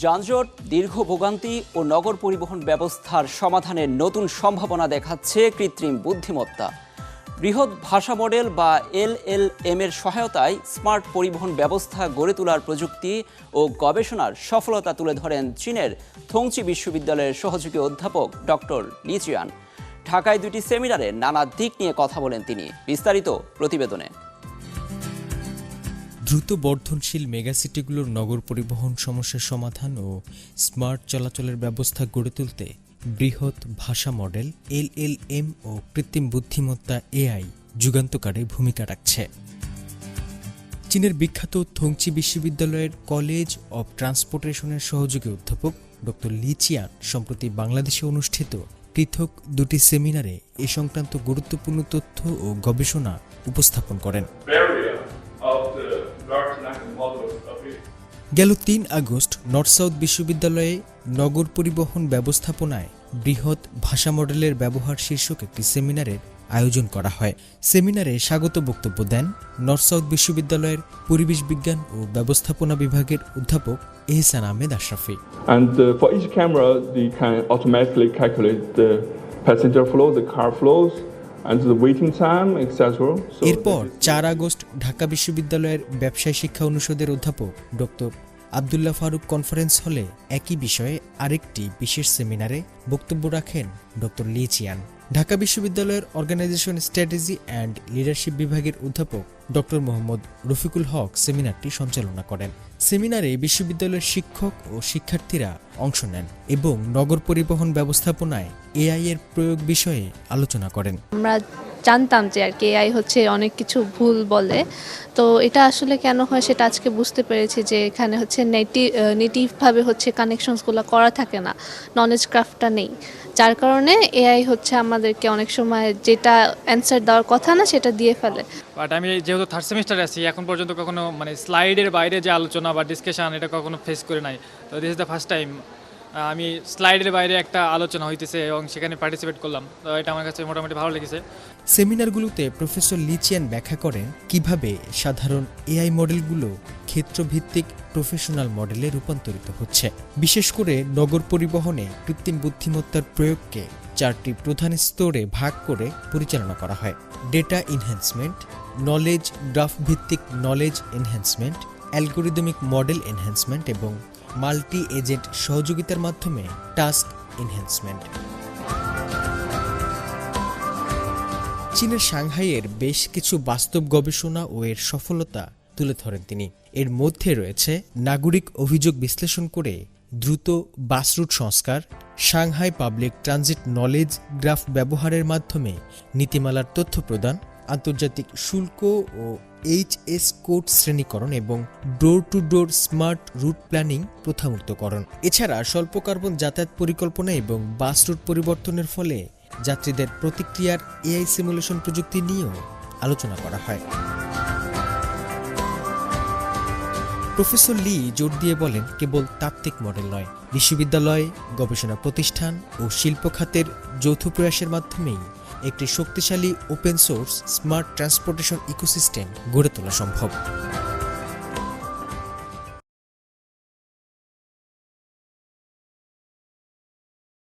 যানজট, দীর্ঘ ভোগান্তি ও নগর পরিবহন ব্যবস্থার সমাধানের নতুন সম্ভাবনা দেখাচ্ছে কৃত্রিম বুদ্ধিমত্তা। বৃহৎ ভাষা মডেল বা LLM এর সহায়তায় স্মার্ট পরিবহন ব্যবস্থা গড়ে তোলার প্রযুক্তি ও গবেষণার সফলতা তুলে ধরেন চীনের থংচি বিশ্ববিদ্যালয়ের সহযোগী অধ্যাপক ডক্টর লি চিয়ান। ঢাকায় দুটি সেমিনারে নানা দিক নিয়ে কথা বলেন তিনি। বিস্তারিত প্রতিবেদনে। দ্রুত বর্ধনশীল মেগাসিটিগুলোর নগর পরিবহন সমস্যার সমাধান ও স্মার্ট চলাচলের ব্যবস্থা গড়ে তুলতে বৃহৎ ভাষা মডেল LLM ও কৃত্রিম বুদ্ধিমত্তা AI যুগান্তকারী ভূমিকা রাখছে। চীনের বিখ্যাত থংচি বিশ্ববিদ্যালয়ের কলেজ অব ট্রান্সপোর্টেশনের সহযোগী অধ্যাপক ডক্টর লি চিয়ান সম্প্রতি বাংলাদেশে অনুষ্ঠিত পৃথক দুটি সেমিনারে এ সংক্রান্ত গুরুত্বপূর্ণ তথ্য ও গবেষণা উপস্থাপন করেন। গেল ৩ আগস্ট নর্থ সাউথ বিশ্ববিদ্যালয়ে নগর পরিবহন ব্যবস্থাপনায় বৃহৎ ভাষা মডেলের ব্যবহার শীর্ষক একটি সেমিনারের আয়োজন করা হয়। সেমিনারে স্বাগত বক্তব্য দেন নর্থ সাউথ বিশ্ববিদ্যালয়ের পরিবেশ বিজ্ঞান ও ব্যবস্থাপনা বিভাগের অধ্যাপক এহসান Ahmed Ashrafi. And for each camera, they can automatically calculate the passenger flow, the car flows, and the waiting time, etc. এরপর ৪ আগস্ট ঢাকা বিশ্ববিদ্যালয়ের ব্যবসায় শিক্ষা অনুষদের অধ্যাপক ডক্টর আব্দুল্লাহ ফারুক কনফারেন্স হলে একই বিষয়ে আরেকটি বিশেষ সেমিনারে বক্তব্য রাখেন ডক্টর লি চিয়ান। ঢাকা বিশ্ববিদ্যালয়ের অর্গানাইজেশন স্ট্র্যাটেজি অ্যান্ড লিডারশিপ বিভাগের অধ্যাপক ডক্টর মোহাম্মদ রফিকুল হক সেমিনারটি সঞ্চালনা করেন। সেমিনারে বিশ্ববিদ্যালয়ের শিক্ষক ও শিক্ষার্থীরা অংশ নেন এবং নগর পরিবহন ব্যবস্থাপনায় AI এর প্রয়োগ বিষয়ে আলোচনা করেন। আমরা জানতাম যে আর কি AI হচ্ছে অনেক কিছু ভুল বলে, তো এটা আসলে কেন হয় সেটা আজকে বুঝতে পেরেছি যে এখানে হচ্ছে নেটিভভাবে হচ্ছে কানেকশনসগুলো করা থাকে না, নলেজ ক্রাফটটা নেই, যার কারণে AI হচ্ছে আমাদেরকে অনেক সময় যেটা অ্যান্সার দেওয়ার কথা না সেটা দিয়ে ফেলে। বাট আমি যেহেতু থার্ড সেমিস্টারে আছি, এখন পর্যন্ত কখনো স্লাইডের বাইরে যে আলোচনা বা ডিসকাশন এটা কখনো ফেস করে নাই। তো this is the first time আমি স্লাইডের বাইরে একটা আলোচনা হইতেছে এবং সেখানে পার্টিসিপেট করলাম। তো এটা আমার কাছে মোটামুটি ভালো লেগেছে। সেমিনারগুলোতে প্রফেসর লি চিয়ান ব্যাখ্যা করেন কিভাবে সাধারণ AI মডেলগুলো ক্ষেত্রভিত্তিক প্রফেশনাল মডেলে রূপান্তরিত হচ্ছে। বিশেষ করে নগর পরিবহনে কৃত্রিম বুদ্ধিমত্তার প্রয়োগকে 4টি প্রধান স্তরে ভাগ করে পরিচালনা করা হয়: ডেটা এনহ্যান্সমেন্ট, নলেজ গ্রাফ ভিত্তিক knowledge enhancement, algorithmic model enhancement এবং মাল্টি এজেন্ট সহযোগিতার মাধ্যমে টাস্ক এনহ্যান্সমেন্ট। চীনের সাংহাইয়ের বেশ কিছু বাস্তব গবেষণা ও এর সফলতা তুলে ধরেন তিনি। এর মধ্যে রয়েছে নাগরিক অভিযোগ বিশ্লেষণ করে দ্রুত বাস রুট সংস্কার, Shanghai public transit knowledge graph ব্যবহারের মাধ্যমে নীতিমালার তথ্য প্রদান, আন্তর্জাতিক শুল্ক ও HS কোড শ্রেণীকরণ এবং door to door smart route planning প্রথামুক্তকরণ। এছাড়া স্বল্প কার্বন যাতায়াত পরিকল্পনা এবং বাস রুট পরিবর্তনের ফলে যাত্রীদের প্রতিক্রিয়ার AI সিমুলেশন প্রযুক্তি নিয়েও আলোচনা করা হয়। প্রফেসর লি জোর দিয়ে বলেন, কেবল তাত্ত্বিক মডেল নয়, বিশ্ববিদ্যালয়, গবেষণা প্রতিষ্ঠান ও শিল্প খাতের যৌথ প্রয়াসের মাধ্যমেই একটি শক্তিশালী open source smart transportation ecosystem গড়ে তোলা সম্ভব।